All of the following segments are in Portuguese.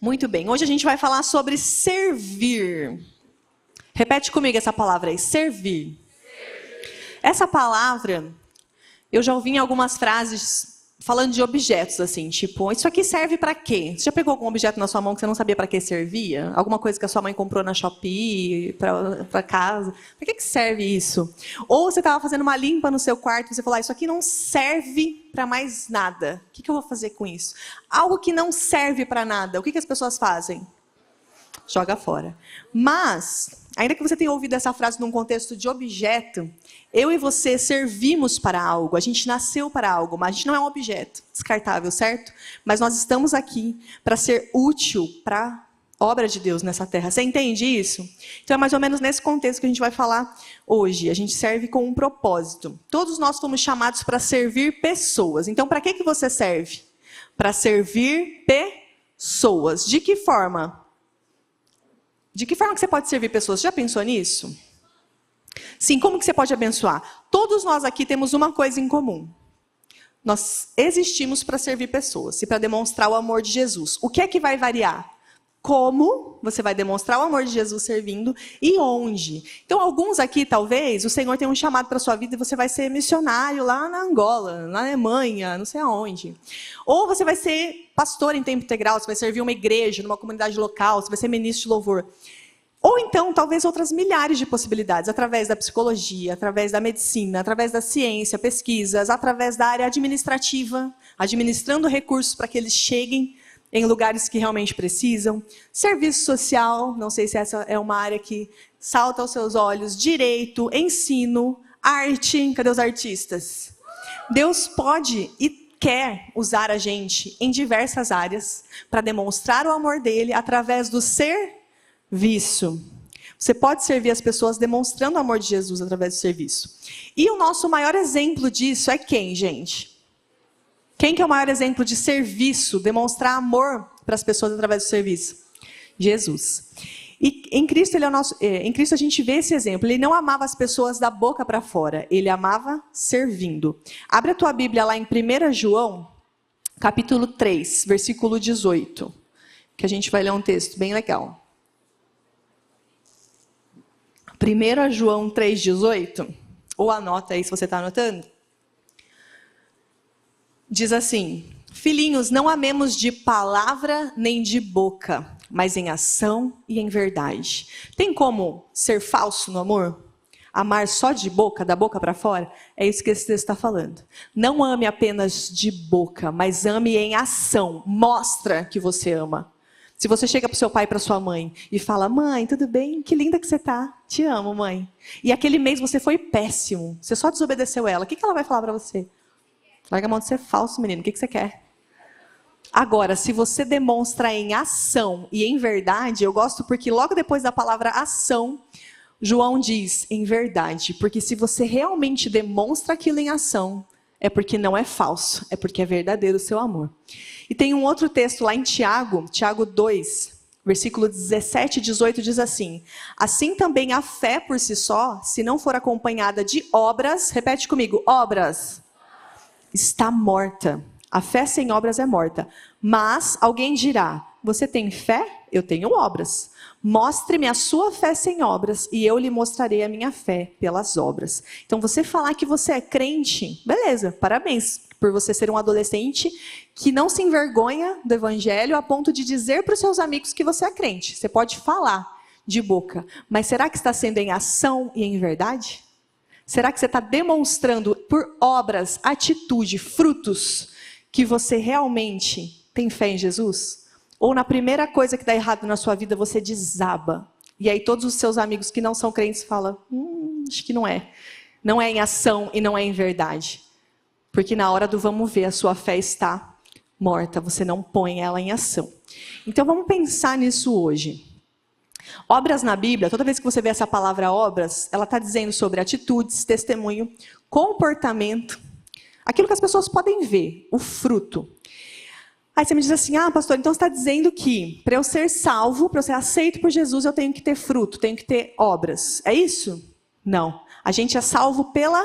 Muito bem, hoje a gente vai falar sobre servir. Repete comigo essa palavra aí, servir. Essa palavra, eu já ouvi em algumas frases falando de objetos, assim, tipo, isso aqui serve para quê? Você já pegou algum objeto na sua mão que você não sabia para que servia? Alguma coisa que a sua mãe comprou na Shopee, para casa? Para que serve isso? Ou você estava fazendo uma limpa no seu quarto e você falou, isso aqui não serve para mais nada. O que eu vou fazer com isso? Algo que não serve para nada, o que as pessoas fazem? Joga fora. Mas, ainda que você tenha ouvido essa frase num contexto de objeto, eu e você servimos para algo, a gente nasceu para algo, mas a gente não é um objeto descartável, certo? Mas nós estamos aqui para ser útil para a obra de Deus nessa terra. Você entende isso? Então é mais ou menos nesse contexto que a gente vai falar hoje. A gente serve com um propósito. Todos nós fomos chamados para servir pessoas. Então, para que você serve? Para servir pessoas. De que forma? De que forma que você pode servir pessoas? Você já pensou nisso? Sim, como que você pode abençoar? Todos nós aqui temos uma coisa em comum. Nós existimos para servir pessoas e para demonstrar o amor de Jesus. O que é que vai variar? Como você vai demonstrar o amor de Jesus servindo e onde? Então, alguns aqui, talvez, o Senhor tenha um chamado para a sua vida e você vai ser missionário lá na Angola, na Alemanha, não sei aonde. Ou você vai ser pastor em tempo integral, você vai servir uma igreja, numa comunidade local, você vai ser ministro de louvor. Ou então, talvez outras milhares de possibilidades, através da psicologia, através da medicina, através da ciência, pesquisas, através da área administrativa, administrando recursos para que eles cheguem em lugares que realmente precisam. Serviço social, não sei se essa é uma área que salta aos seus olhos. Direito, ensino, arte. Cadê os artistas? Deus pode e quer usar a gente em diversas áreas para demonstrar o amor dele através do serviço. Você pode servir as pessoas demonstrando o amor de Jesus através do serviço. E o nosso maior exemplo disso é quem, gente? Quem que é o maior exemplo de serviço, demonstrar amor para as pessoas através do serviço? Jesus. E em Cristo, em Cristo a gente vê esse exemplo. Ele não amava as pessoas da boca para fora, ele amava servindo. Abre a tua Bíblia lá em 1 João, capítulo 3, versículo 18, que a gente vai ler um texto bem legal. 1 João 3,18, ou anota aí se você está anotando. Diz assim, filhinhos, não amemos de palavra nem de boca, mas em ação e em verdade. Tem como ser falso no amor? Amar só de boca, da boca para fora? É isso que esse texto está falando. Não ame apenas de boca, mas ame em ação. Mostra que você ama. Se você chega para o seu pai e para sua mãe e fala, mãe, tudo bem? Que linda que você está. Te amo, mãe. E aquele mês você foi péssimo. Você só desobedeceu ela. O que ela vai falar para você? Larga a mão de ser falso, menino. O que você quer? Agora, se você demonstra em ação e em verdade, eu gosto porque logo depois da palavra ação, João diz em verdade. Porque se você realmente demonstra aquilo em ação, é porque não é falso, é porque é verdadeiro o seu amor. E tem um outro texto lá em Tiago, Tiago 2, versículo 17 e 18, diz assim, assim também a fé por si só, se não for acompanhada de obras, repete comigo, obras, está morta. A fé sem obras é morta. Mas alguém dirá, você tem fé? Eu tenho obras. Mostre-me a sua fé sem obras e eu lhe mostrarei a minha fé pelas obras. Então você falar que você é crente, beleza, parabéns por você ser um adolescente que não se envergonha do evangelho a ponto de dizer para os seus amigos que você é crente. Você pode falar de boca, mas será que está sendo em ação e em verdade? Será que você está demonstrando por obras, atitude, frutos, que você realmente tem fé em Jesus? Ou na primeira coisa que dá errado na sua vida, você desaba. E aí todos os seus amigos que não são crentes falam, acho que não é. Não é em ação e não é em verdade. Porque na hora do vamos ver, a sua fé está morta. Você não põe ela em ação. Então vamos pensar nisso hoje. Obras na Bíblia, toda vez que você vê essa palavra obras, ela está dizendo sobre atitudes, testemunho, comportamento, aquilo que as pessoas podem ver, o fruto. Aí você me diz assim, pastor, então você está dizendo que para eu ser salvo, para eu ser aceito por Jesus, eu tenho que ter fruto, tenho que ter obras. É isso? Não. A gente é salvo pela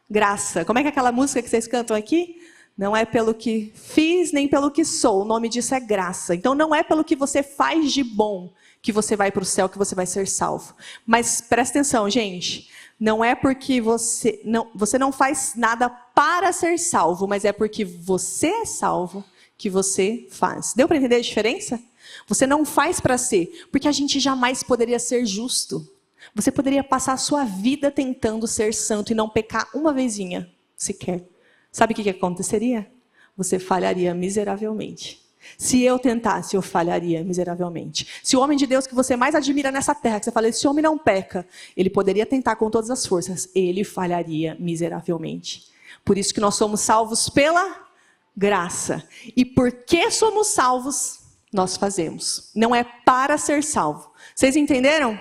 graça. Como é que é aquela música que vocês cantam aqui? Não é pelo que fiz, nem pelo que sou. O nome disso é graça. Então não é pelo que você faz de bom que você vai para o céu, que você vai ser salvo. Mas presta atenção, gente. Não é porque você não faz nada para ser salvo, mas é porque você é salvo que você faz. Deu para entender a diferença? Você não faz para ser, porque a gente jamais poderia ser justo. Você poderia passar a sua vida tentando ser santo e não pecar uma vezinha sequer. Sabe o que aconteceria? Você falharia miseravelmente. Se eu tentasse, eu falharia miseravelmente. Se o homem de Deus que você mais admira nessa terra, que você fala, esse homem não peca, ele poderia tentar com todas as forças, ele falharia miseravelmente. Por isso que nós somos salvos pela graça. E porque somos salvos, nós fazemos. Não é para ser salvo. Vocês entenderam?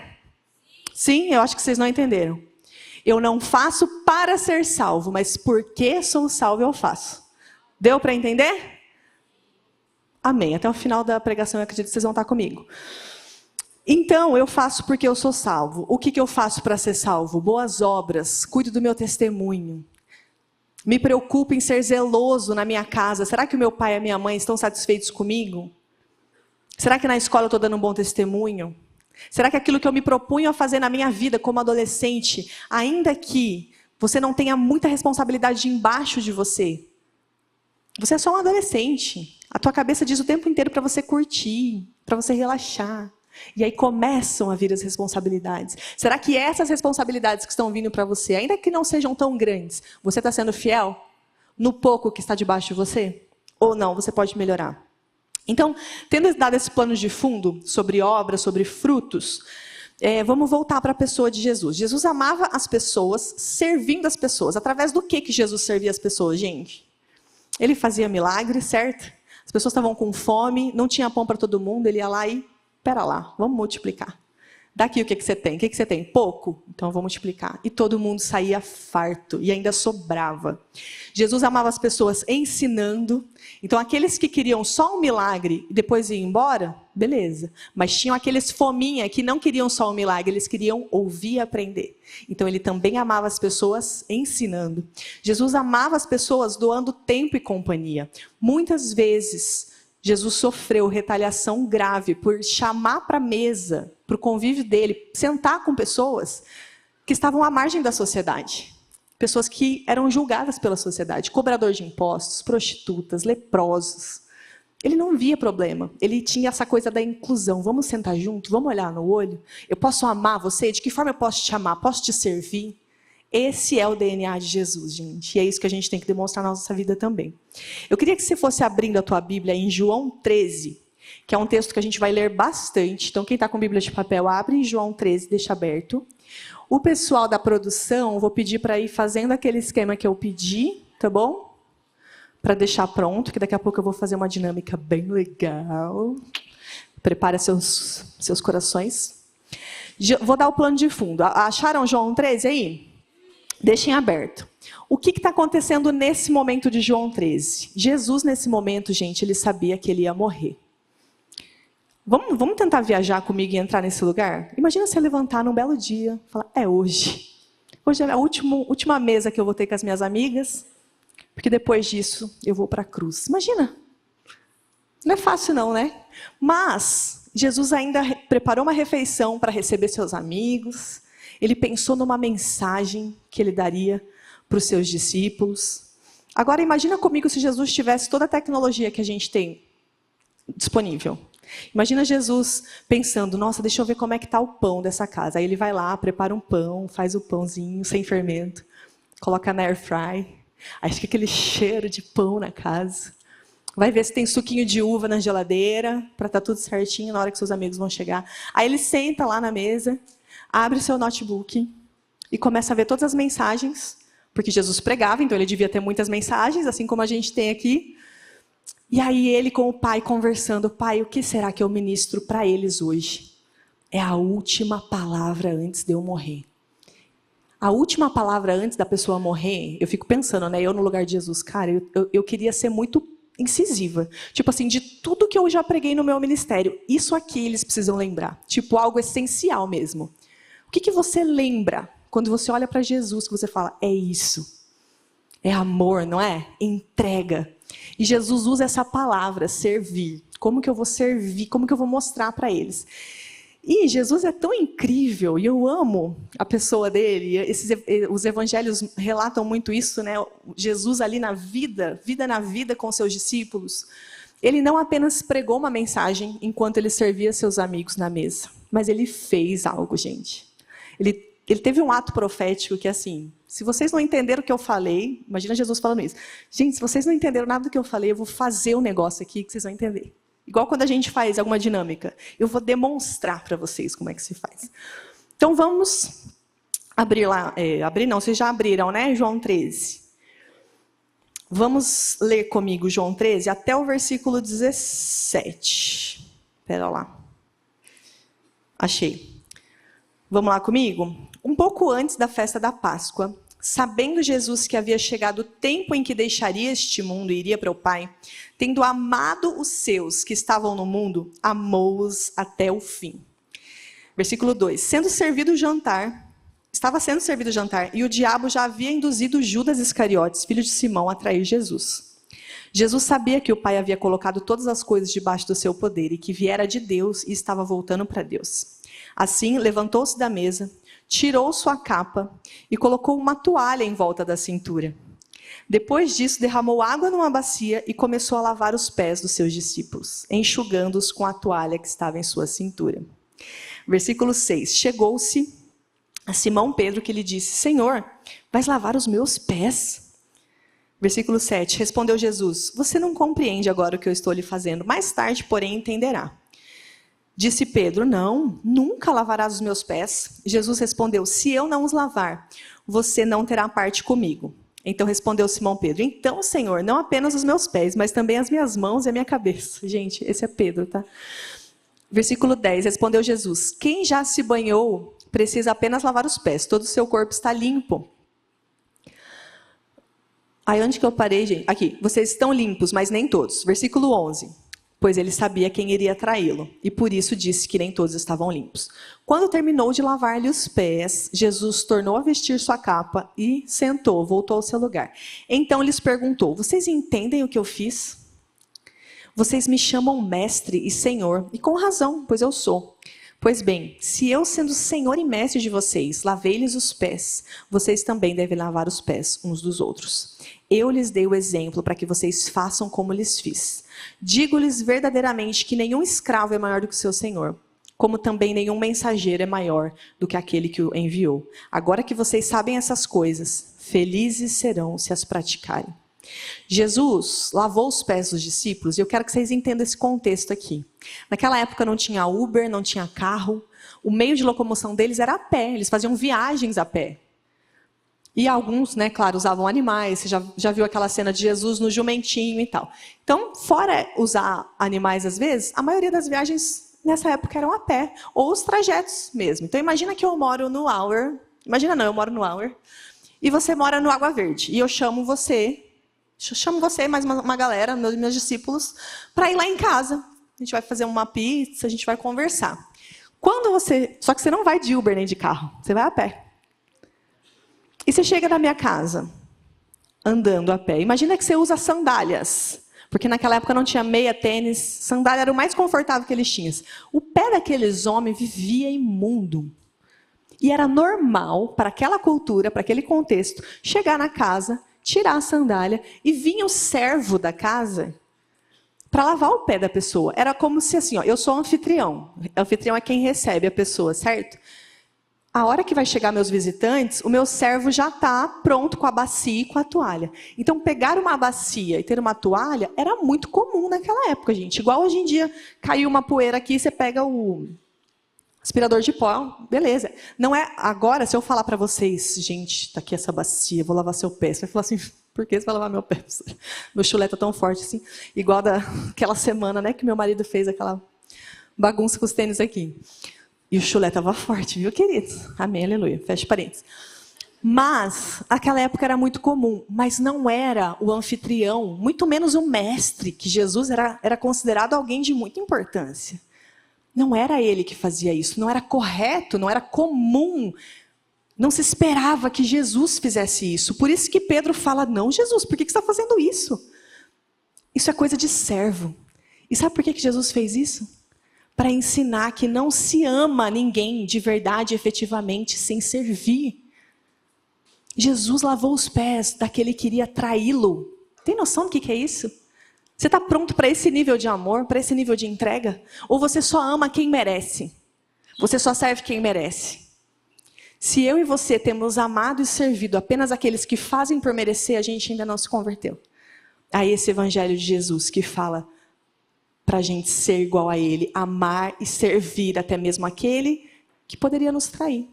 Sim, eu acho que vocês não entenderam. Eu não faço para ser salvo, mas porque sou salvo, eu faço. Deu para entender? Amém. Até o final da pregação eu acredito que vocês vão estar comigo. Então, eu faço porque eu sou salvo. O que eu faço para ser salvo? Boas obras, cuido do meu testemunho. Me preocupo em ser zeloso na minha casa. Será que o meu pai e a minha mãe estão satisfeitos comigo? Será que na escola eu estou dando um bom testemunho? Será que aquilo que eu me propunho a fazer na minha vida como adolescente, ainda que você não tenha muita responsabilidade embaixo de você, você é só um adolescente. A tua cabeça diz o tempo inteiro para você curtir, para você relaxar. E aí começam a vir as responsabilidades. Será que essas responsabilidades que estão vindo para você, ainda que não sejam tão grandes, você está sendo fiel no pouco que está debaixo de você? Ou não, você pode melhorar? Então, tendo dado esse plano de fundo sobre obras, sobre frutos, vamos voltar para a pessoa de Jesus. Jesus amava as pessoas, servindo as pessoas. Através do que Jesus servia as pessoas, gente? Ele fazia milagres, certo? As pessoas estavam com fome, não tinha pão para todo mundo, ele ia lá e, pera lá, vamos multiplicar. Daqui o que você tem? O que você tem? Pouco? Então vou multiplicar. E todo mundo saía farto e ainda sobrava. Jesus amava as pessoas ensinando. Então aqueles que queriam só um milagre e depois ir embora, beleza. Mas tinham aqueles fominha que não queriam só um milagre, eles queriam ouvir e aprender. Então ele também amava as pessoas ensinando. Jesus amava as pessoas doando tempo e companhia. Muitas vezes Jesus sofreu retaliação grave por chamar para a mesa, para o convívio dele, sentar com pessoas que estavam à margem da sociedade. Pessoas que eram julgadas pela sociedade, cobrador de impostos, prostitutas, leprosos. Ele não via problema, ele tinha essa coisa da inclusão. Vamos sentar junto, vamos olhar no olho? Eu posso amar você? De que forma eu posso te amar? Posso te servir? Esse é o DNA de Jesus, gente. E é isso que a gente tem que demonstrar na nossa vida também. Eu queria que você fosse abrindo a tua Bíblia em João 13, que é um texto que a gente vai ler bastante. Então, quem está com Bíblia de papel, abre em João 13, deixa aberto. O pessoal da produção, eu vou pedir para ir fazendo aquele esquema que eu pedi, tá bom? Para deixar pronto, que daqui a pouco eu vou fazer uma dinâmica bem legal. Prepare seus corações. Vou dar o plano de fundo. Acharam João 13 aí? Deixem aberto. O que está acontecendo nesse momento de João 13? Jesus, nesse momento, gente, ele sabia que ele ia morrer. Vamos tentar viajar comigo e entrar nesse lugar? Imagina você levantar num belo dia e falar, é hoje. Hoje é a última mesa que eu vou ter com as minhas amigas, porque depois disso eu vou para a cruz. Imagina. Não é fácil não, né? Mas Jesus ainda preparou uma refeição para receber seus amigos. Ele pensou numa mensagem que ele daria para os seus discípulos. Agora imagina comigo se Jesus tivesse toda a tecnologia que a gente tem disponível. Imagina Jesus pensando, nossa, deixa eu ver como é que está o pão dessa casa. Aí ele vai lá, prepara um pão, faz o pãozinho sem fermento, coloca na air fry. Aí fica aquele cheiro de pão na casa. Vai ver se tem suquinho de uva na geladeira, para estar tudo certinho na hora que seus amigos vão chegar. Aí ele senta lá na mesa, abre o seu notebook e começa a ver todas as mensagens, porque Jesus pregava, então ele devia ter muitas mensagens, assim como a gente tem aqui. E aí ele com o pai conversando, pai, o que será que eu ministro para eles hoje? É a última palavra antes de eu morrer. A última palavra antes da pessoa morrer, eu fico pensando, né? Eu no lugar de Jesus, cara, eu queria ser muito incisiva. Tipo assim, de tudo que eu já preguei no meu ministério, isso aqui eles precisam lembrar. Tipo, algo essencial mesmo. O que você lembra quando você olha para Jesus, que você fala, é isso? É amor, não é? Entrega. E Jesus usa essa palavra, servir. Como que eu vou servir? Como que eu vou mostrar para eles? E Jesus é tão incrível, e eu amo a pessoa dele. Os evangelhos relatam muito isso, né? Jesus ali na vida na vida com seus discípulos. Ele não apenas pregou uma mensagem enquanto ele servia seus amigos na mesa, mas ele fez algo, gente. Ele teve um ato profético que, assim, se vocês não entenderam o que eu falei, imagina Jesus falando isso. Gente, se vocês não entenderam nada do que eu falei, eu vou fazer um negócio aqui que vocês vão entender. Igual quando a gente faz alguma dinâmica. Eu vou demonstrar para vocês como é que se faz. Então vamos abrir lá. Abrir não, vocês já abriram, né? João 13. Vamos ler comigo João 13 até o versículo 17. Espera lá. Achei. Vamos lá comigo? Um pouco antes da festa da Páscoa, sabendo Jesus que havia chegado o tempo em que deixaria este mundo e iria para o Pai, tendo amado os seus que estavam no mundo, amou-os até o fim. Versículo 2. Estava sendo servido o jantar, e o diabo já havia induzido Judas Iscariotes, filho de Simão, a trair Jesus. Jesus sabia que o Pai havia colocado todas as coisas debaixo do seu poder e que viera de Deus e estava voltando para Deus. Assim, levantou-se da mesa, tirou sua capa e colocou uma toalha em volta da cintura. Depois disso, derramou água numa bacia e começou a lavar os pés dos seus discípulos, enxugando-os com a toalha que estava em sua cintura. Versículo 6. Chegou-se a Simão Pedro que lhe disse: Senhor, vais lavar os meus pés? Versículo 7. Respondeu Jesus: Você não compreende agora o que eu estou lhe fazendo, mais tarde, porém, entenderá. Disse Pedro: Não, nunca lavarás os meus pés. Jesus respondeu: Se eu não os lavar, você não terá parte comigo. Então respondeu Simão Pedro: Então, Senhor, não apenas os meus pés, mas também as minhas mãos e a minha cabeça. Gente, esse é Pedro, tá? Versículo 10, respondeu Jesus: Quem já se banhou precisa apenas lavar os pés, todo o seu corpo está limpo. Aí onde que eu parei, gente? Aqui, vocês estão limpos, mas nem todos. Versículo 11. Pois ele sabia quem iria traí-lo, e por isso disse que nem todos estavam limpos. Quando terminou de lavar-lhe os pés, Jesus tornou a vestir sua capa e sentou, voltou ao seu lugar. Então lhes perguntou: Vocês entendem o que eu fiz? Vocês me chamam mestre e senhor, e com razão, pois eu sou. Pois bem, se eu, sendo senhor e mestre de vocês, lavei-lhes os pés, vocês também devem lavar os pés uns dos outros. Eu lhes dei o exemplo para que vocês façam como lhes fiz. Digo-lhes verdadeiramente que nenhum escravo é maior do que o seu senhor, como também nenhum mensageiro é maior do que aquele que o enviou. Agora que vocês sabem essas coisas, felizes serão se as praticarem. Jesus lavou os pés dos discípulos, e eu quero que vocês entendam esse contexto aqui. Naquela época não tinha Uber, não tinha carro, o meio de locomoção deles era a pé, eles faziam viagens a pé. E alguns, né, claro, usavam animais, você já viu aquela cena de Jesus no jumentinho e tal. Então, fora usar animais às vezes, a maioria das viagens nessa época eram a pé, ou os trajetos mesmo. Então imagina que eu moro no Auer, eu moro no Auer, e você mora no Água Verde, e eu chamo você mais uma galera, meus discípulos, para ir lá em casa. A gente vai fazer uma pizza, a gente vai conversar. Só que você não vai de Uber nem de carro, você vai a pé. E você chega na minha casa, andando a pé. Imagina que você usa sandálias, porque naquela época não tinha meia, tênis, sandália era o mais confortável que eles tinham. O pé daqueles homens vivia imundo. E era normal, para aquela cultura, para aquele contexto, chegar na casa, tirar a sandália, e vinha o servo da casa para lavar o pé da pessoa. Era como se assim, ó, eu sou anfitrião. O anfitrião é quem recebe a pessoa, certo? A hora que vai chegar meus visitantes, o meu servo já está pronto com a bacia e com a toalha. Então, pegar uma bacia e ter uma toalha era muito comum naquela época, gente. Igual hoje em dia, caiu uma poeira aqui, você pega o aspirador de pó, beleza. Não é agora, se eu falar para vocês, gente, tá aqui essa bacia, vou lavar seu pé. Você vai falar assim, por que você vai lavar meu pé? Meu chulé tá tão forte assim. Igual daquela semana, né, que meu marido fez aquela bagunça com os tênis aqui. E o chulé estava forte, viu, queridos? Amém, aleluia. Fecha parênteses. Mas, naquela época era muito comum, mas não era o anfitrião, muito menos o mestre, que Jesus era considerado alguém de muita importância. Não era ele que fazia isso, não era correto, não era comum Não se esperava que Jesus fizesse isso. Por isso que Pedro fala, não, Jesus, por que você está fazendo isso? Isso é coisa de servo. E sabe por que Jesus fez isso? Para ensinar que não se ama ninguém de verdade, efetivamente, sem servir. Jesus lavou os pés daquele que iria traí-lo. Tem noção do que é isso? Você está pronto para esse nível de amor, para esse nível de entrega? Ou você só ama quem merece? Você só serve quem merece? Se eu e você temos amado e servido apenas aqueles que fazem por merecer, a gente ainda não se converteu. A esse evangelho de Jesus que fala para a gente ser igual a Ele, amar e servir até mesmo aquele que poderia nos trair.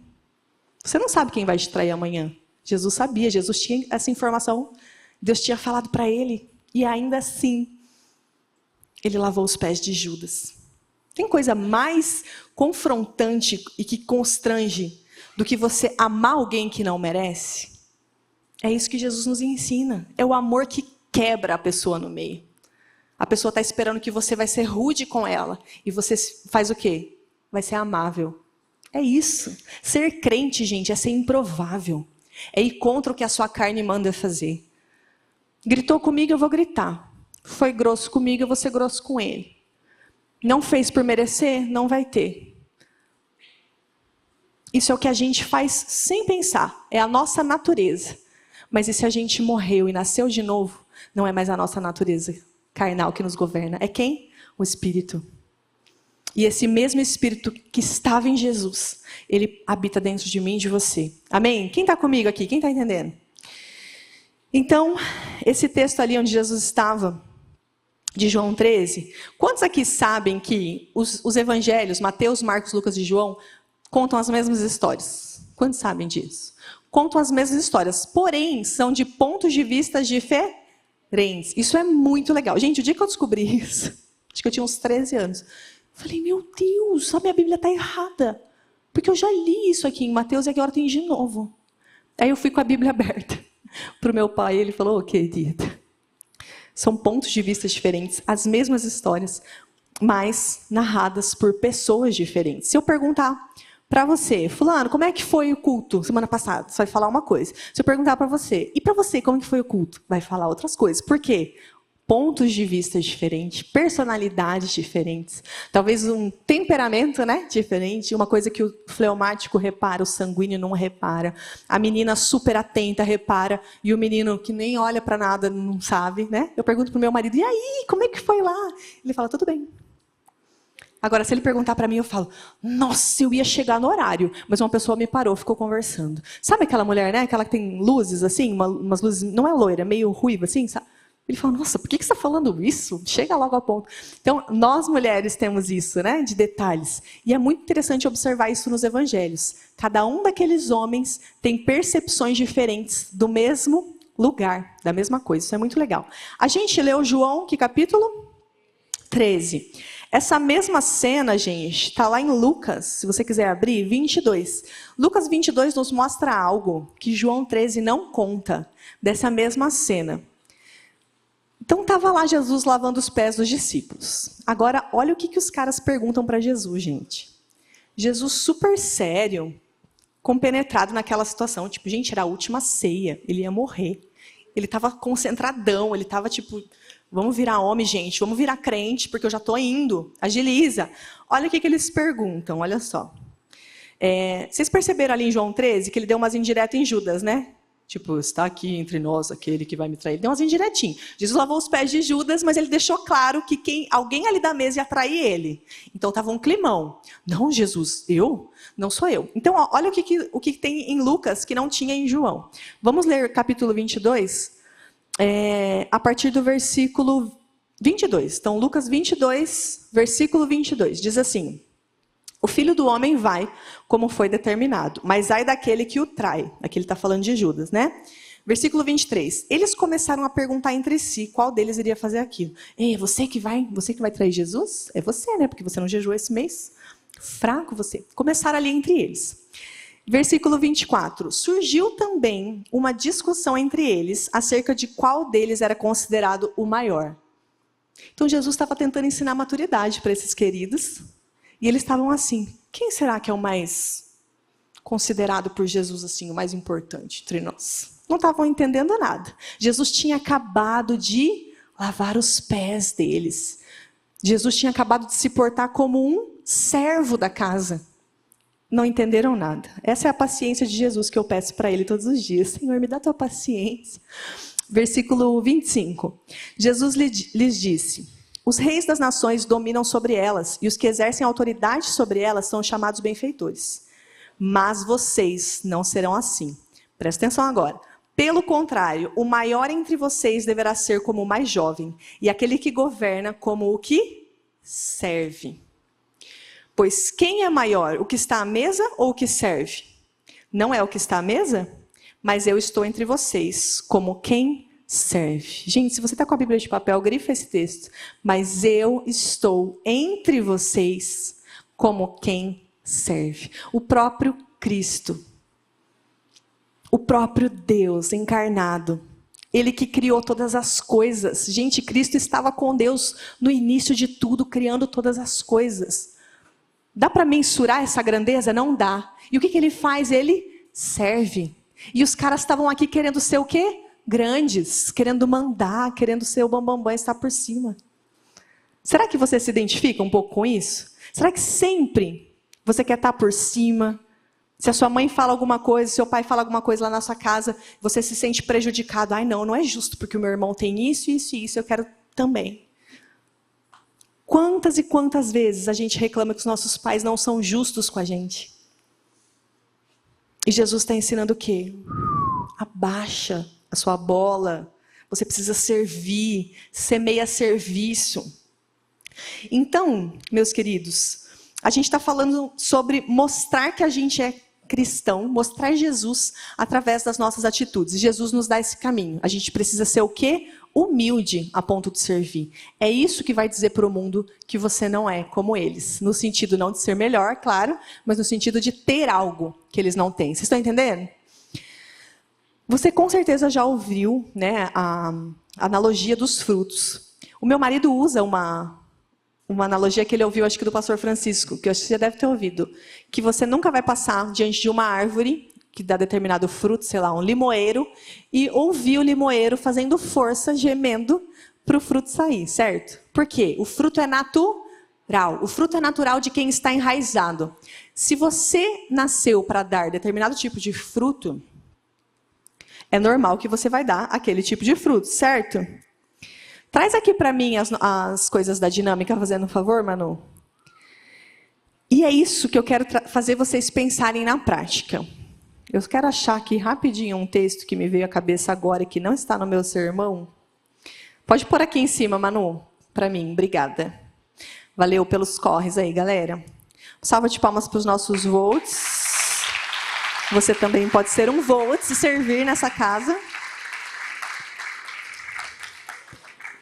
Você não sabe quem vai te trair amanhã. Jesus sabia, Jesus tinha essa informação. Deus tinha falado para ele. E ainda assim, ele lavou os pés de Judas. Tem coisa mais confrontante e que constrange do que você amar alguém que não merece? É isso que Jesus nos ensina. É o amor que quebra a pessoa no meio. A pessoa está esperando que você vai ser rude com ela. E você faz o quê? Vai ser amável. É isso. Ser crente, gente, é ser improvável. É ir contra o que a sua carne manda fazer. Gritou comigo, eu vou gritar. Foi grosso comigo, eu vou ser grosso com ele. Não fez por merecer, não vai ter. Isso é o que a gente faz sem pensar. É a nossa natureza. Mas e se a gente morreu e nasceu de novo, não é mais a nossa natureza carnal que nos governa. É quem? O Espírito. E esse mesmo Espírito que estava em Jesus, ele habita dentro de mim e de você. Amém? Quem está comigo aqui? Quem está entendendo? Então, esse texto ali onde Jesus estava, de João 13, quantos aqui sabem que os evangelhos, Mateus, Marcos, Lucas e João, contam as mesmas histórias? Quantos sabem disso? Contam as mesmas histórias, porém, são de pontos de vista diferentes. Isso é muito legal. Gente, o dia que eu descobri isso, acho que eu tinha uns 13 anos, falei, meu Deus, a minha Bíblia está errada. Porque eu já li isso aqui em Mateus e agora tem de novo. Aí eu fui com a Bíblia aberta para o meu pai, ele falou, querida, são pontos de vista diferentes, as mesmas histórias, mas narradas por pessoas diferentes. Se eu perguntar para você, fulano, como é que foi o culto semana passada? Você vai falar uma coisa. Se eu perguntar para você, e para você, como que foi o culto? Vai falar outras coisas. Por quê? Pontos de vista diferentes, personalidades diferentes, talvez um temperamento, né, diferente, uma coisa que o fleumático repara, o sanguíneo não repara, a menina super atenta repara, e o menino que nem olha para nada não sabe, né? Eu pergunto pro meu marido, e aí, como é que foi lá? Ele fala, tudo bem. Agora, se ele perguntar para mim, eu falo, nossa, eu ia chegar no horário, mas uma pessoa me parou, ficou conversando. Sabe aquela mulher, né, aquela que tem luzes assim, umas luzes, não é loira, é meio ruiva assim, sabe? Ele fala, nossa, por que você está falando isso? Chega logo ao ponto. Então, nós mulheres temos isso, né, de detalhes. E é muito interessante observar isso nos evangelhos. Cada um daqueles homens tem percepções diferentes do mesmo lugar, da mesma coisa. Isso é muito legal. A gente leu João, que capítulo? 13. Essa mesma cena, gente, está lá em Lucas, se você quiser abrir, 22. Lucas 22 nos mostra algo que João 13 não conta dessa mesma cena. Então, estava lá Jesus lavando os pés dos discípulos. Agora, olha o que os caras perguntam para Jesus, gente. Jesus super sério, compenetrado naquela situação. Tipo, gente, era a última ceia, ele ia morrer. Ele estava concentradão, ele estava tipo, vamos virar homem, gente, vamos virar crente, porque eu já estou indo, agiliza. Olha o que eles perguntam, olha só. Vocês perceberam ali em João 13 que ele deu umas indiretas em Judas, né? Tipo, está aqui entre nós aquele que vai me trair. Ele deu umas indiretinhas. Jesus lavou os pés de Judas, mas ele deixou claro que alguém ali da mesa ia trair ele. Então estava um climão. Não, Jesus, eu? Não sou eu. Então, ó, olha o que tem em Lucas que não tinha em João. Vamos ler capítulo 22, a partir do versículo 22. Então, Lucas 22, versículo 22, diz assim: o filho do homem vai, como foi determinado, mas ai daquele que o trai. Aqui ele está falando de Judas, né? Versículo 23. Eles começaram a perguntar entre si qual deles iria fazer aquilo. Ei, você que vai trair Jesus? É você, né? Porque você não jejuou esse mês. Fraco você. Começaram ali entre eles. Versículo 24. Surgiu também uma discussão entre eles acerca de qual deles era considerado o maior. Então Jesus estava tentando ensinar maturidade para esses queridos. E eles estavam assim, quem será que é o mais considerado por Jesus assim o mais importante entre nós. Não estavam entendendo nada. Jesus tinha acabado de lavar os pés deles. Jesus tinha acabado de se portar como um servo da casa. Não entenderam nada. Essa é a paciência de Jesus que eu peço para ele todos os dias. Senhor, me dá tua paciência. Versículo 25. Jesus lhes disse: os reis das nações dominam sobre elas, e os que exercem autoridade sobre elas são chamados benfeitores. Mas vocês não serão assim. Presta atenção agora. Pelo contrário, o maior entre vocês deverá ser como o mais jovem, e aquele que governa como o que serve. Pois quem é maior, o que está à mesa ou o que serve? Não é o que está à mesa? Mas eu estou entre vocês como quem serve. Gente, se você está com a Bíblia de papel, grifa esse texto. Mas eu estou entre vocês como quem serve. O próprio Cristo. O próprio Deus encarnado. Ele que criou todas as coisas. Gente, Cristo estava com Deus no início de tudo, criando todas as coisas. Dá para mensurar essa grandeza? Não dá. E o que ele faz? Ele serve. E os caras estavam aqui querendo ser o quê? Grandes, querendo mandar, querendo ser o bambambam, estar por cima. Será que você se identifica um pouco com isso? Será que sempre você quer estar por cima? Se a sua mãe fala alguma coisa, se seu pai fala alguma coisa lá na sua casa, você se sente prejudicado. Ai, não é justo, porque o meu irmão tem isso, isso e isso, eu quero também. Quantas e quantas vezes a gente reclama que os nossos pais não são justos com a gente? E Jesus está ensinando o quê? Abaixa a sua bola. Você precisa servir, semeia serviço. Então, meus queridos, a gente está falando sobre mostrar que a gente é cristão, mostrar Jesus através das nossas atitudes. E Jesus nos dá esse caminho. A gente precisa ser o quê? Humilde a ponto de servir. É isso que vai dizer para o mundo que você não é como eles. No sentido não de ser melhor, claro, mas no sentido de ter algo que eles não têm. Vocês estão entendendo? Você com certeza já ouviu, né, a analogia dos frutos. O meu marido usa uma analogia que ele ouviu, acho que do pastor Francisco, que eu acho que você já deve ter ouvido, que você nunca vai passar diante de uma árvore que dá determinado fruto, sei lá, um limoeiro, e ouvir o limoeiro fazendo força, gemendo, para o fruto sair, certo? Por quê? O fruto é natural. O fruto é natural de quem está enraizado. Se você nasceu para dar determinado tipo de fruto, é normal que você vai dar aquele tipo de fruto, certo? Traz aqui para mim as coisas da dinâmica, fazendo um favor, Manu. E é isso que eu quero fazer vocês pensarem na prática. Eu quero achar aqui rapidinho um texto que me veio à cabeça agora e que não está no meu sermão. Pode pôr aqui em cima, Manu, para mim. Obrigada. Valeu pelos corres aí, galera. Salva de palmas para os nossos volts. Você também pode ser um volt e servir nessa casa.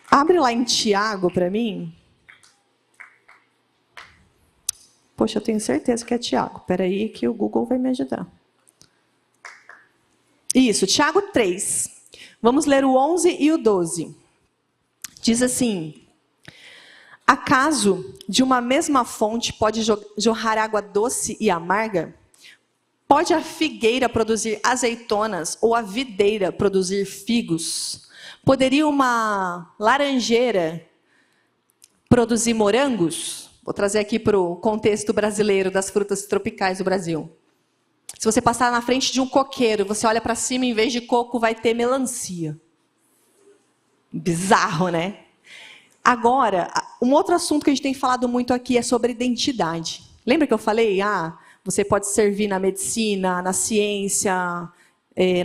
Abre lá em Tiago para mim. Poxa, eu tenho certeza que é Tiago. Espera aí que o Google vai me ajudar. Isso, Tiago 3. Vamos ler o 11 e o 12. Diz assim: acaso de uma mesma fonte pode jorrar água doce e amarga? Pode a figueira produzir azeitonas ou a videira produzir figos? Poderia uma laranjeira produzir morangos? Vou trazer aqui para o contexto brasileiro das frutas tropicais do Brasil. Se você passar na frente de um coqueiro, você olha para cima, em vez de coco, vai ter melancia. Bizarro, né? Agora, um outro assunto que a gente tem falado muito aqui é sobre identidade. Lembra que eu falei? Você pode servir na medicina, na ciência,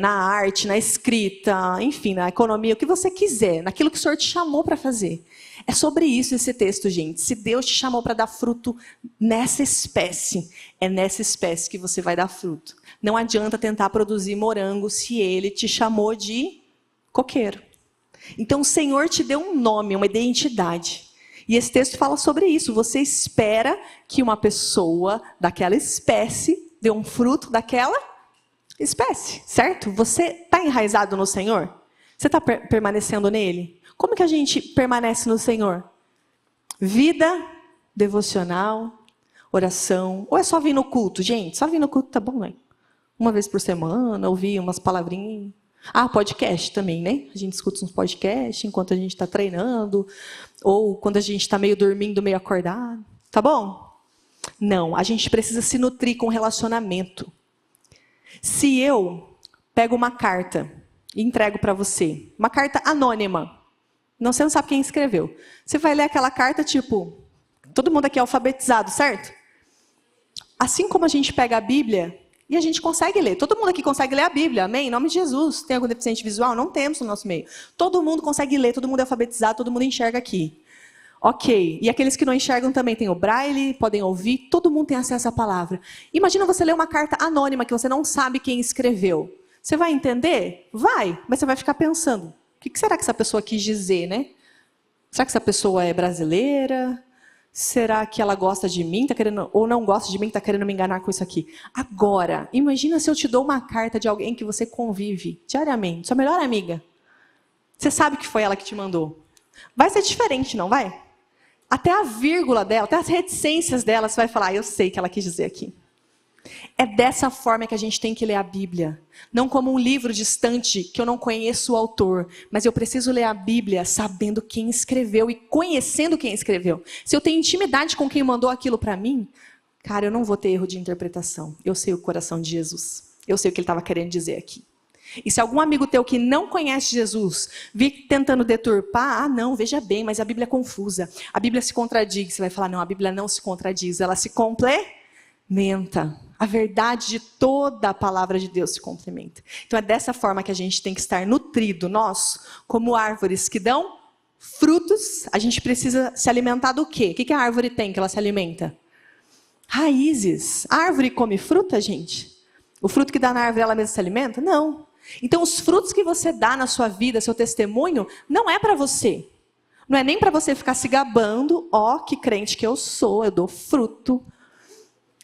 na arte, na escrita, enfim, na economia, o que você quiser, naquilo que o Senhor te chamou para fazer. É sobre isso esse texto, gente. Se Deus te chamou para dar fruto nessa espécie, é nessa espécie que você vai dar fruto. Não adianta tentar produzir morango se Ele te chamou de coqueiro. Então o Senhor te deu um nome, uma identidade. E esse texto fala sobre isso. Você espera que uma pessoa daquela espécie dê um fruto daquela espécie, certo? Você está enraizado no Senhor? Você está permanecendo nele? Como que a gente permanece no Senhor? Vida devocional, oração. Ou é só vir no culto? Gente, só vir no culto tá bom, né? Uma vez por semana, ouvir umas palavrinhas. Ah, podcast também, né? A gente escuta uns podcasts enquanto a gente está treinando, ou quando a gente está meio dormindo, meio acordado. Tá bom? Não, a gente precisa se nutrir com relacionamento. Se eu pego uma carta e entrego para você, uma carta anônima, você não sabe quem escreveu. Você vai ler aquela carta, tipo, todo mundo aqui é alfabetizado, certo? Assim como a gente pega a Bíblia e a gente consegue ler. Todo mundo aqui consegue ler a Bíblia, amém? Em nome de Jesus. Tem algum deficiente visual? Não temos no nosso meio. Todo mundo consegue ler, todo mundo é alfabetizado, todo mundo enxerga aqui. Ok. E aqueles que não enxergam também têm o braille, podem ouvir, todo mundo tem acesso à palavra. Imagina você ler uma carta anônima que você não sabe quem escreveu. Você vai entender? Vai, mas você vai ficar pensando, o que será que essa pessoa quis dizer, né? Será que essa pessoa é brasileira? Será que ela gosta de mim, tá querendo, ou não gosta de mim, está querendo me enganar com isso aqui? Agora, imagina se eu te dou uma carta de alguém que você convive diariamente, sua melhor amiga. Você sabe que foi ela que te mandou. Vai ser diferente, não vai? Até a vírgula dela, até as reticências dela, você vai falar, eu sei o que ela quis dizer aqui. É dessa forma que a gente tem que ler a Bíblia. Não como um livro distante, que eu não conheço o autor. Mas eu preciso ler a Bíblia sabendo quem escreveu e conhecendo quem escreveu. Se eu tenho intimidade com quem mandou aquilo para mim, cara, eu não vou ter erro de interpretação. Eu sei o coração de Jesus. Eu sei o que ele estava querendo dizer aqui. E se algum amigo teu que não conhece Jesus vir tentando deturpar, ah, não, veja bem, mas a Bíblia é confusa. A Bíblia se contradiz. Você vai falar, não, a Bíblia não se contradiz, ela se complementa. A verdade de toda a palavra de Deus se complementa. Então é dessa forma que a gente tem que estar nutrido. Nós, como árvores que dão frutos, a gente precisa se alimentar do quê? O que a árvore tem que ela se alimenta? Raízes. A árvore come fruta, gente? O fruto que dá na árvore, ela mesma se alimenta? Não. Então os frutos que você dá na sua vida, seu testemunho, não é para você. Não é nem para você ficar se gabando, ó, que crente que eu sou, eu dou fruto.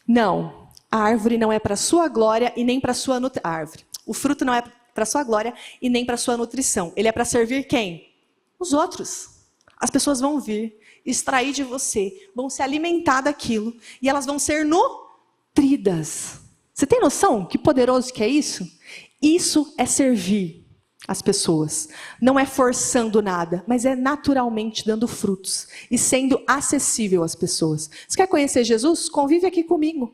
Não. A árvore não é para a sua glória e nem para a sua nutrição. O fruto não é para a sua glória e nem para a sua nutrição. Ele é para servir quem? Os outros. As pessoas vão vir, extrair de você, vão se alimentar daquilo e elas vão ser nutridas. Você tem noção que poderoso que é isso? Isso é servir as pessoas. Não é forçando nada, mas é naturalmente dando frutos e sendo acessível às pessoas. Você quer conhecer Jesus? Convive aqui comigo.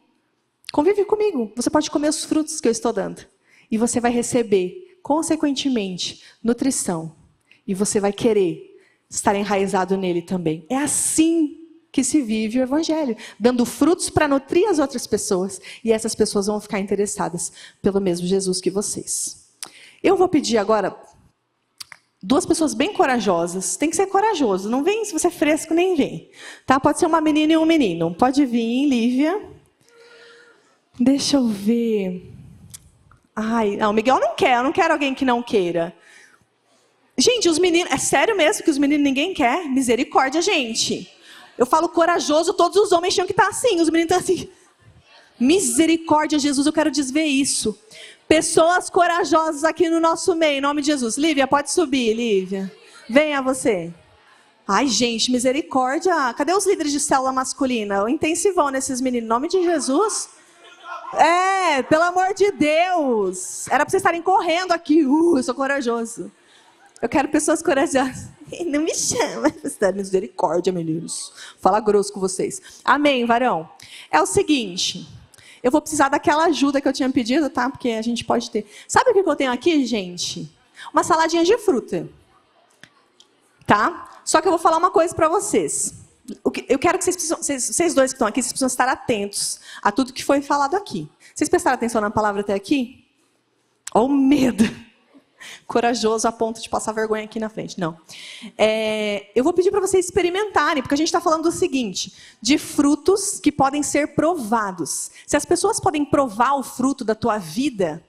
Convive comigo. Você pode comer os frutos que eu estou dando. E você vai receber, consequentemente, nutrição. E você vai querer estar enraizado nele também. É assim que se vive o Evangelho. Dando frutos para nutrir as outras pessoas. E essas pessoas vão ficar interessadas pelo mesmo Jesus que vocês. Eu vou pedir agora duas pessoas bem corajosas. Tem que ser corajoso. Não vem se você é fresco, nem vem. Tá? Pode ser uma menina e um menino. Pode vir, Lívia. Deixa eu ver. Ai, não, Miguel não quer. Eu não quero alguém que não queira. Gente, os meninos... É sério mesmo que os meninos ninguém quer? Misericórdia, gente. Eu falo corajoso, todos os homens tinham que estar assim. Os meninos estão assim. Misericórdia, Jesus, eu quero desver isso. Pessoas corajosas aqui no nosso meio, em nome de Jesus. Lívia, pode subir, Lívia. Venha você. Ai, gente, misericórdia. Cadê os líderes de célula masculina? O intensivão nesses meninos, em nome de Jesus. É, pelo amor de Deus. Era para vocês estarem correndo aqui. Eu sou corajoso. Eu quero pessoas corajosas. Não me chama. Misericórdia, meninos. Fala grosso com vocês. Amém, varão. É o seguinte. Eu vou precisar daquela ajuda que eu tinha pedido, tá? Porque a gente pode ter. Sabe o que eu tenho aqui, gente? Uma saladinha de fruta. Tá? Só que eu vou falar uma coisa para vocês. Eu quero que vocês dois que estão aqui, vocês precisam estar atentos a tudo que foi falado aqui. Vocês prestaram atenção na palavra até aqui? Olha o medo. Corajoso a ponto de passar vergonha aqui na frente. Não. Eu vou pedir para vocês experimentarem, porque a gente está falando do seguinte, de frutos que podem ser provados. Se as pessoas podem provar o fruto da tua vida,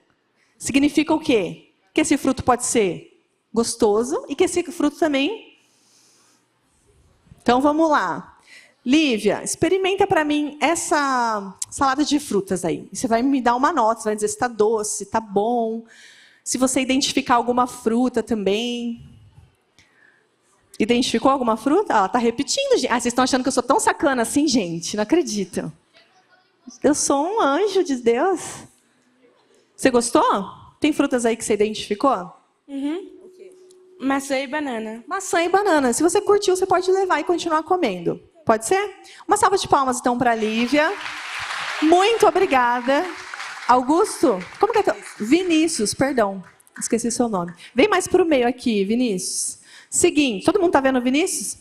significa o quê? Que esse fruto pode ser gostoso e que esse fruto também... Então, vamos lá. Lívia, experimenta para mim essa salada de frutas aí. Você vai me dar uma nota, você vai dizer se está doce, se está bom. Se você identificar alguma fruta também. Identificou alguma fruta? Ela está repetindo, gente. Ah, vocês estão achando que eu sou tão sacana assim, gente? Não acredito. Eu sou um anjo de Deus. Você gostou? Tem frutas aí que você identificou? Maçã e banana. Maçã e banana. Se você curtiu, você pode levar e continuar comendo. Pode ser? Uma salva de palmas, então, para a Lívia. Muito obrigada. Augusto? Como que é teu? Vinícius, perdão. Esqueci seu nome. Vem mais para o meio aqui, Vinícius. Seguinte, todo mundo está vendo o Vinícius?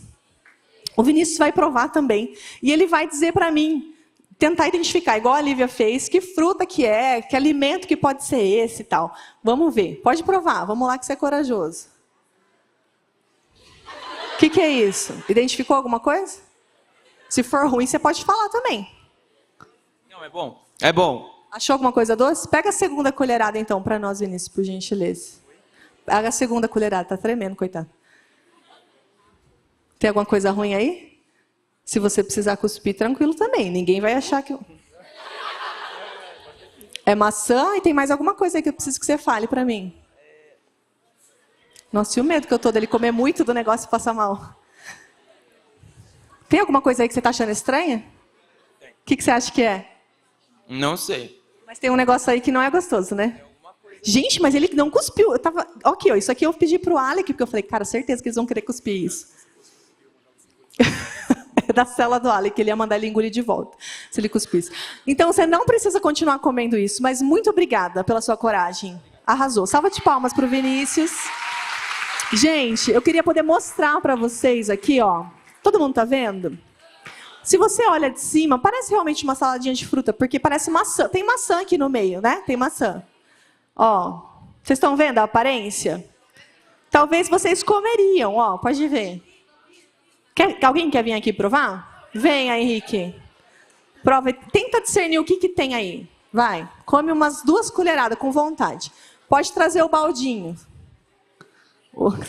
O Vinícius vai provar também. E ele vai dizer para mim, tentar identificar, igual a Lívia fez, que fruta que é, que alimento que pode ser esse e tal. Vamos ver. Pode provar. Vamos lá que você é corajoso. O que é isso? Identificou alguma coisa? Se for ruim, você pode falar também. Não, é bom. É bom. Achou alguma coisa doce? Pega a segunda colherada, então, para nós, Vinícius, por gentileza. Pega a segunda colherada. Tá tremendo, coitado. Tem alguma coisa ruim aí? Se você precisar cuspir, tranquilo também. Ninguém vai achar que... É maçã e tem mais alguma coisa aí que eu preciso que você fale para mim. Nossa, e o medo que eu tô dele comer muito do negócio e passar mal. Tem alguma coisa aí que você tá achando estranha? Tem. O que você acha que é? Não sei. Mas tem um negócio aí que não é gostoso, né? Gente, mas ele não cuspiu. Eu tava... Ok, ó, isso aqui eu pedi pro Alec, porque eu falei, cara, certeza que eles vão querer cuspir isso. É da cela do Alec, ele ia mandar ele engolir de volta, se ele cuspisse. Então, você não precisa continuar comendo isso, mas muito obrigada pela sua coragem. Arrasou. Salva de palmas pro Vinícius. Gente, eu queria poder mostrar para vocês aqui, ó. Todo mundo tá vendo? Se você olha de cima, parece realmente uma saladinha de fruta, porque parece maçã. Tem maçã aqui no meio, né? Tem maçã. Ó, vocês estão vendo a aparência? Talvez vocês comeriam, ó, pode ver. Alguém quer vir aqui provar? Venha, Henrique. Prova, tenta discernir o que tem aí. Vai, come umas 2 colheradas com vontade. Pode trazer o baldinho.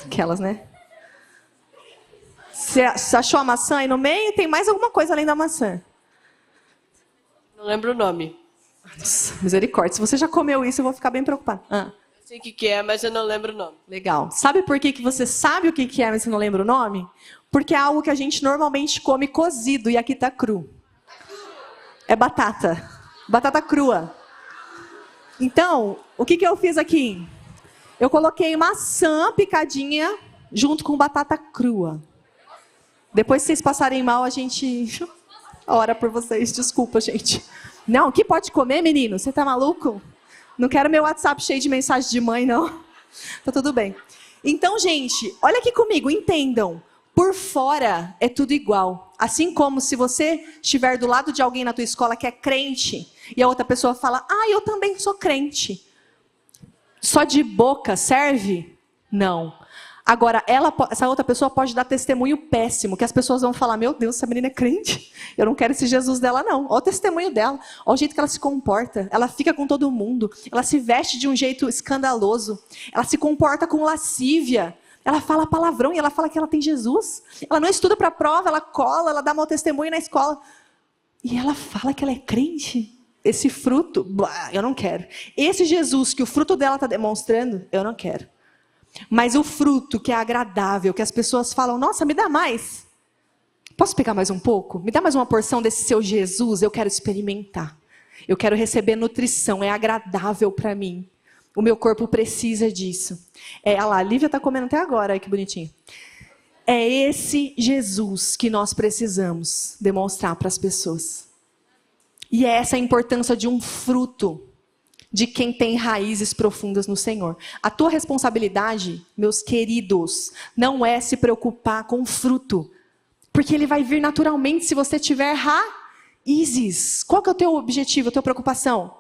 Aquelas, né? Você achou a maçã aí no meio? Tem mais alguma coisa além da maçã? Não lembro o nome. Nossa, misericórdia. Se você já comeu isso, eu vou ficar bem preocupada. Eu sei o que é, mas eu não lembro o nome. Legal. Sabe por que você sabe o que é, mas você não lembra o nome? Porque é algo que a gente normalmente come cozido e aqui tá cru. É batata. Batata crua. Então, o que eu fiz aqui? Eu coloquei maçã picadinha junto com batata crua. Depois, se vocês passarem mal, a gente ora por vocês. Desculpa, gente. Não, que pode comer, menino? Você tá maluco? Não quero meu WhatsApp cheio de mensagem de mãe, não. Tá tudo bem. Então, gente, olha aqui comigo, entendam. Por fora é tudo igual. Assim como se você estiver do lado de alguém na tua escola que é crente e a outra pessoa fala, eu também sou crente. Só de boca serve? Não. Agora, essa outra pessoa pode dar testemunho péssimo, que as pessoas vão falar, meu Deus, essa menina é crente. Eu não quero esse Jesus dela, não. Olha o testemunho dela. Olha o jeito que ela se comporta. Ela fica com todo mundo. Ela se veste de um jeito escandaloso. Ela se comporta com lascívia. Ela fala palavrão e ela fala que ela tem Jesus. Ela não estuda para a prova, ela cola, ela dá mau testemunho na escola. E ela fala que ela é crente. Esse fruto, eu não quero. Esse Jesus que o fruto dela está demonstrando, eu não quero. Mas o fruto que é agradável, que as pessoas falam, nossa, me dá mais. Posso pegar mais um pouco? Me dá mais uma porção desse seu Jesus, eu quero experimentar. Eu quero receber nutrição, é agradável para mim. O meu corpo precisa disso. Olha lá, a Lívia está comendo até agora, olha que bonitinho. É esse Jesus que nós precisamos demonstrar para as pessoas. E é essa a importância de um fruto de quem tem raízes profundas no Senhor. A tua responsabilidade, meus queridos, não é se preocupar com o fruto, porque ele vai vir naturalmente se você tiver raízes. Qual que é o teu objetivo, a tua preocupação?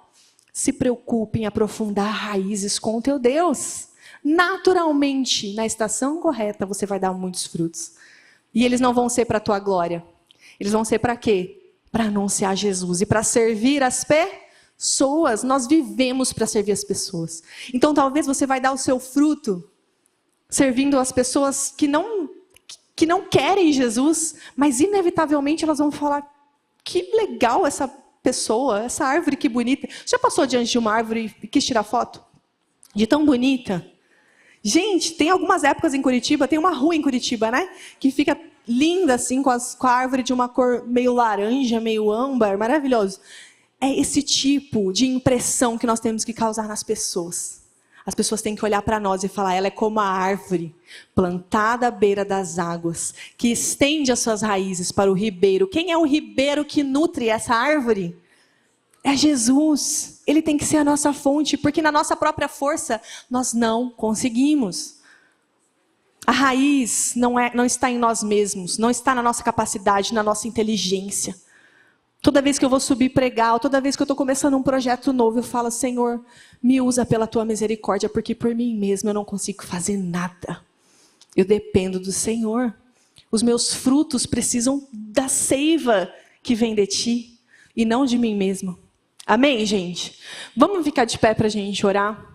Se preocupe em aprofundar raízes com o teu Deus. Naturalmente, na estação correta, você vai dar muitos frutos. E eles não vão ser para a tua glória. Eles vão ser para quê? Para anunciar Jesus e para servir as pessoas. Nós vivemos para servir as pessoas. Então, talvez você vai dar o seu fruto servindo as pessoas que não querem Jesus, mas inevitavelmente elas vão falar, que legal essa pessoa, essa árvore, que bonita. Já passou diante de uma árvore e quis tirar foto? De tão bonita? Gente, tem algumas épocas em Curitiba, tem uma rua em Curitiba, né? Que fica linda, assim, com a árvore de uma cor meio laranja, meio âmbar, maravilhoso. é esse tipo de impressão que nós temos que causar nas pessoas. As pessoas têm que olhar para nós e falar, ela é como a árvore plantada à beira das águas, que estende as suas raízes para o ribeiro. Quem é o ribeiro que nutre essa árvore? É Jesus. Ele tem que ser a nossa fonte, porque na nossa própria força nós não conseguimos. A raiz não está em nós mesmos, não está na nossa capacidade, na nossa inteligência. Toda vez que eu vou subir pregar, ou toda vez que eu estou começando um projeto novo, eu falo, Senhor, me usa pela tua misericórdia, porque por mim mesmo eu não consigo fazer nada. Eu dependo do Senhor. Os meus frutos precisam da seiva que vem de ti, e não de mim mesmo. Amém, gente? Vamos ficar de pé para a gente orar?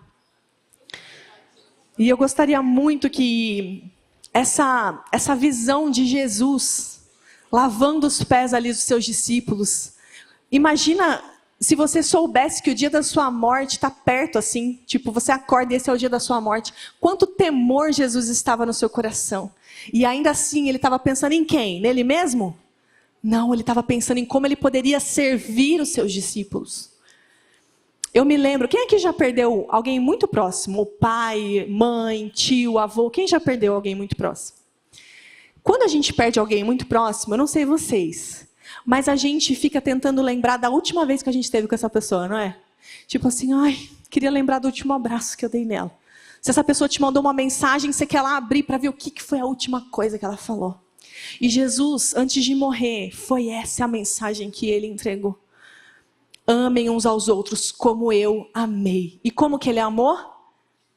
E eu gostaria muito que essa visão de Jesus lavando os pés ali dos seus discípulos. Imagina se você soubesse que o dia da sua morte está perto assim, tipo, você acorda e esse é o dia da sua morte. Quanto temor Jesus estava no seu coração. E ainda assim, ele estava pensando em quem? Nele mesmo? Não, ele estava pensando em como ele poderia servir os seus discípulos. Eu me lembro, quem aqui já perdeu alguém muito próximo? O pai, mãe, tio, avô, quem já perdeu alguém muito próximo? Quando a gente perde alguém muito próximo, eu não sei vocês, mas a gente fica tentando lembrar da última vez que a gente esteve com essa pessoa, não é? Tipo assim, ai, queria lembrar do último abraço que eu dei nela. Se essa pessoa te mandou uma mensagem, você quer lá abrir para ver o que foi a última coisa que ela falou. E Jesus, antes de morrer, foi essa a mensagem que ele entregou. Amem uns aos outros como eu amei. E como que ele amou?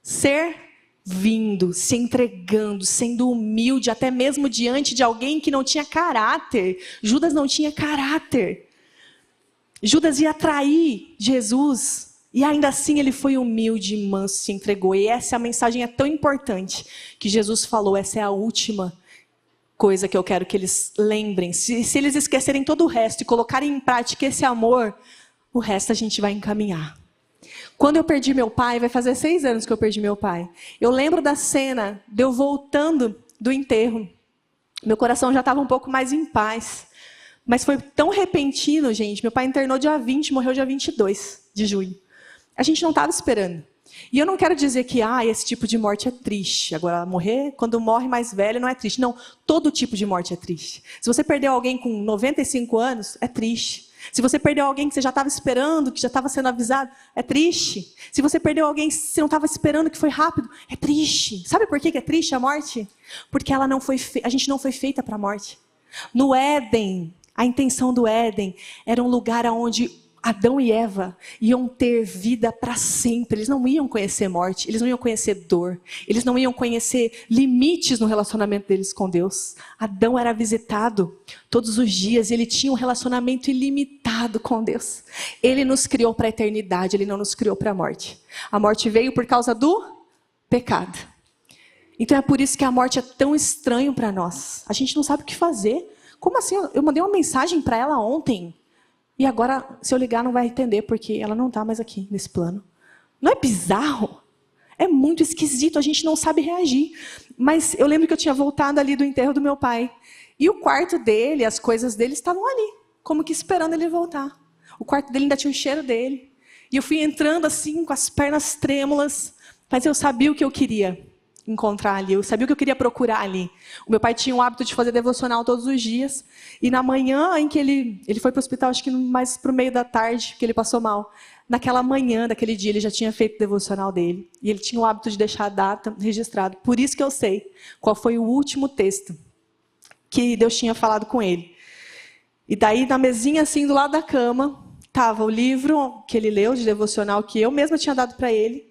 Servindo, se entregando, sendo humilde, até mesmo diante de alguém que não tinha caráter. Judas não tinha caráter. Judas ia trair Jesus. E ainda assim ele foi humilde e manso, se entregou. E essa mensagem é tão importante que Jesus falou, essa é a última coisa que eu quero que eles lembrem. Se eles esquecerem todo o resto e colocarem em prática esse amor, o resto a gente vai encaminhar. Quando eu perdi meu pai, vai fazer 6 anos que eu perdi meu pai. Eu lembro da cena de eu voltando do enterro. Meu coração já estava um pouco mais em paz. Mas foi tão repentino, gente. Meu pai internou dia 20, morreu dia 22 de julho. A gente não estava esperando. E eu não quero dizer que esse tipo de morte é triste. Agora, morrer, quando morre mais velho, não é triste. Não, todo tipo de morte é triste. Se você perdeu alguém com 95 anos, é triste. Se você perdeu alguém que você já estava esperando, que já estava sendo avisado, é triste. Se você perdeu alguém que você não estava esperando, que foi rápido, é triste. Sabe por que é triste a morte? Porque ela não foi a gente não foi feita para a morte. No Éden, a intenção do Éden era um lugar onde Adão e Eva iam ter vida para sempre. Eles não iam conhecer morte, eles não iam conhecer dor, eles não iam conhecer limites no relacionamento deles com Deus. Adão era visitado todos os dias e ele tinha um relacionamento ilimitado com Deus. Ele nos criou para a eternidade, ele não nos criou para a morte. A morte veio por causa do pecado. Então é por isso que a morte é tão estranho para nós. A gente não sabe o que fazer. Como assim? Eu mandei uma mensagem para ela ontem. E agora, se eu ligar, não vai entender, porque ela não está mais aqui, nesse plano. Não é bizarro? É muito esquisito, a gente não sabe reagir. Mas eu lembro que eu tinha voltado ali do enterro do meu pai. E o quarto dele, as coisas dele estavam ali, como que esperando ele voltar. O quarto dele ainda tinha o cheiro dele. E eu fui entrando assim, com as pernas trêmulas, mas eu sabia o que eu queria encontrar ali, eu sabia o que eu queria procurar ali. O meu pai tinha o hábito de fazer devocional todos os dias, e na manhã em que ele foi para o hospital, acho que mais para o meio da tarde, que ele passou mal, naquela manhã daquele dia ele já tinha feito o devocional dele, e ele tinha o hábito de deixar a data registrada. Por isso que eu sei qual foi o último texto que Deus tinha falado com ele. E daí na mesinha assim do lado da cama, estava o livro que ele leu de devocional, que eu mesma tinha dado para ele,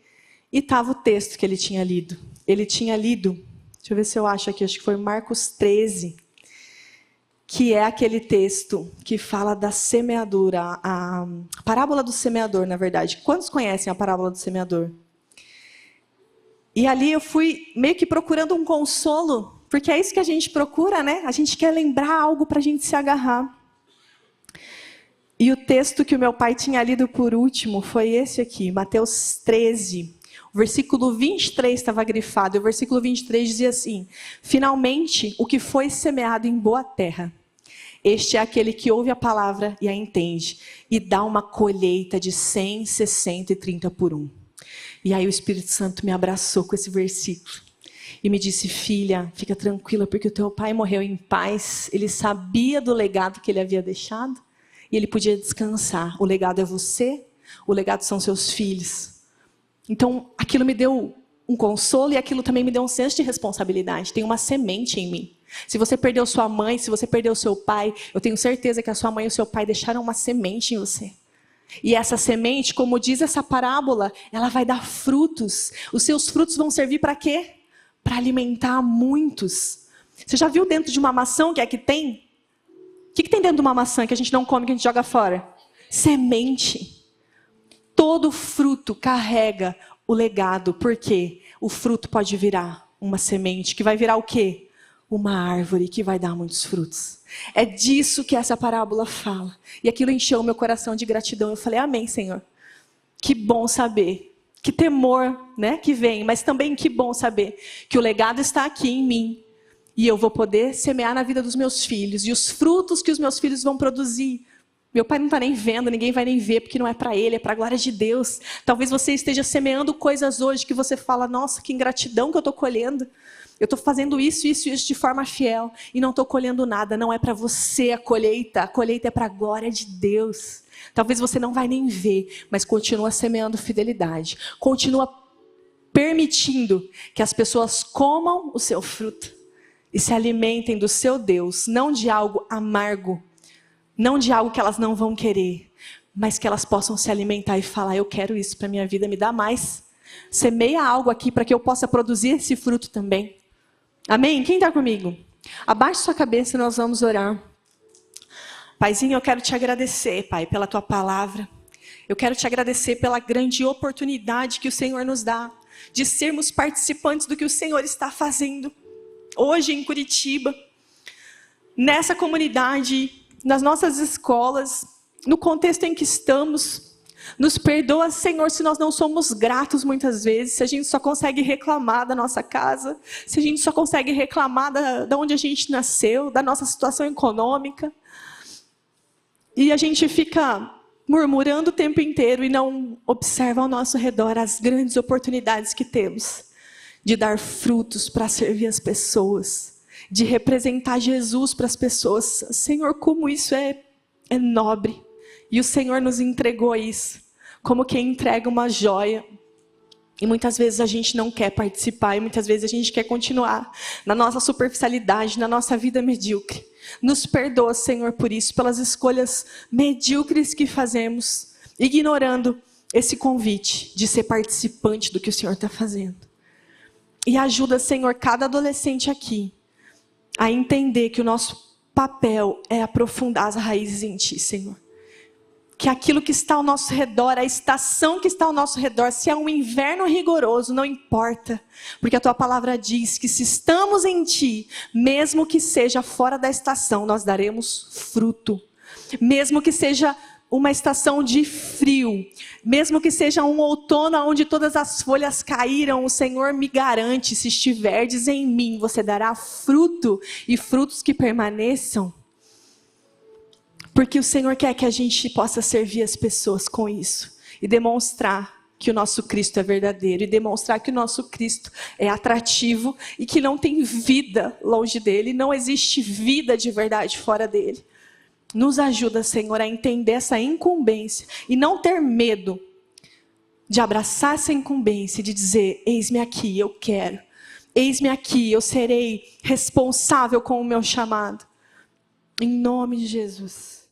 e estava o texto que ele tinha lido. Ele tinha lido, deixa eu ver se eu acho aqui, acho que foi Marcos 13, que é aquele texto que fala da semeadura, a parábola do semeador, na verdade. Quantos conhecem a parábola do semeador? E ali eu fui meio que procurando um consolo, porque é isso que a gente procura, né? A gente quer lembrar algo para a gente se agarrar. E o texto que o meu pai tinha lido por último foi esse aqui, Mateus 13, o versículo 23 estava grifado, e o versículo 23 dizia assim: finalmente, o que foi semeado em boa terra, Este é aquele que ouve a palavra e a entende, e dá uma colheita de 100, 60 e 30 por 1. E aí o Espírito Santo me abraçou com esse versículo e me disse: filha, fica tranquila, porque o teu pai morreu em paz. Ele sabia do legado que ele havia deixado e ele podia descansar. O legado é você, o legado são seus filhos. Então aquilo me deu um consolo, e aquilo também me deu um senso de responsabilidade. Tem uma semente em mim. Se você perdeu sua mãe, se você perdeu seu pai, eu tenho certeza que a sua mãe e o seu pai deixaram uma semente em você. E essa semente, como diz essa parábola, ela vai dar frutos. Os seus frutos vão servir para quê? Para alimentar muitos. Você já viu dentro de uma maçã o que é que tem? O que tem dentro de uma maçã que a gente não come, que a gente joga fora? Semente. Todo fruto carrega o legado, porque o fruto pode virar uma semente, que vai virar o quê? Uma árvore que vai dar muitos frutos. É disso que essa parábola fala. E aquilo encheu meu coração de gratidão. Eu falei: amém, Senhor. Que bom saber. Que temor, né, que vem, mas também que bom saber que o legado está aqui em mim. E eu vou poder semear na vida dos meus filhos. E os frutos que os meus filhos vão produzir, meu pai não está nem vendo, ninguém vai nem ver, porque não é para ele, é para a glória de Deus. Talvez você esteja semeando coisas hoje que você fala: nossa, que ingratidão que eu estou colhendo. Eu estou fazendo isso de forma fiel e não estou colhendo nada. Não é para você a colheita é para a glória de Deus. Talvez você não vai nem ver, mas continua semeando fidelidade. Continua permitindo que as pessoas comam o seu fruto e se alimentem do seu Deus, não de algo amargo, não de algo que elas não vão querer, mas que elas possam se alimentar e falar: eu quero isso para a minha vida, me dá mais. Semeia algo aqui para que eu possa produzir esse fruto também. Amém? Quem está comigo? Abaixe sua cabeça e nós vamos orar. Paizinho, eu quero te agradecer, Pai, pela tua palavra. Eu quero te agradecer pela grande oportunidade que o Senhor nos dá de sermos participantes do que o Senhor está fazendo hoje em Curitiba, nessa comunidade, nas nossas escolas, no contexto em que estamos. Nos perdoa, Senhor, se nós não somos gratos muitas vezes, se a gente só consegue reclamar da nossa casa, se a gente só consegue reclamar da onde a gente nasceu, da nossa situação econômica. E a gente fica murmurando o tempo inteiro e não observa ao nosso redor as grandes oportunidades que temos de dar frutos para servir as pessoas, de representar Jesus para as pessoas. Senhor, como isso é nobre. E o Senhor nos entregou isso, como quem entrega uma joia. E muitas vezes a gente não quer participar, e muitas vezes a gente quer continuar na nossa superficialidade, na nossa vida medíocre. Nos perdoa, Senhor, por isso, pelas escolhas medíocres que fazemos, ignorando esse convite de ser participante do que o Senhor está fazendo. E ajuda, Senhor, cada adolescente aqui a entender que o nosso papel é aprofundar as raízes em Ti, Senhor. Que aquilo que está ao nosso redor, a estação que está ao nosso redor, se é um inverno rigoroso, não importa. Porque a Tua palavra diz que se estamos em Ti, mesmo que seja fora da estação, nós daremos fruto. Mesmo que seja uma estação de frio, mesmo que seja um outono onde todas as folhas caíram, o Senhor me garante: se estiverdes em mim, você dará fruto, e frutos que permaneçam. Porque o Senhor quer que a gente possa servir as pessoas com isso. E demonstrar que o nosso Cristo é verdadeiro. E demonstrar que o nosso Cristo é atrativo. E que não tem vida longe dele. Não existe vida de verdade fora dele. Nos ajuda, Senhor, a entender essa incumbência. E não ter medo de abraçar essa incumbência. E de dizer: eis-me aqui, eu quero. Eis-me aqui, eu serei responsável com o meu chamado. Em nome de Jesus.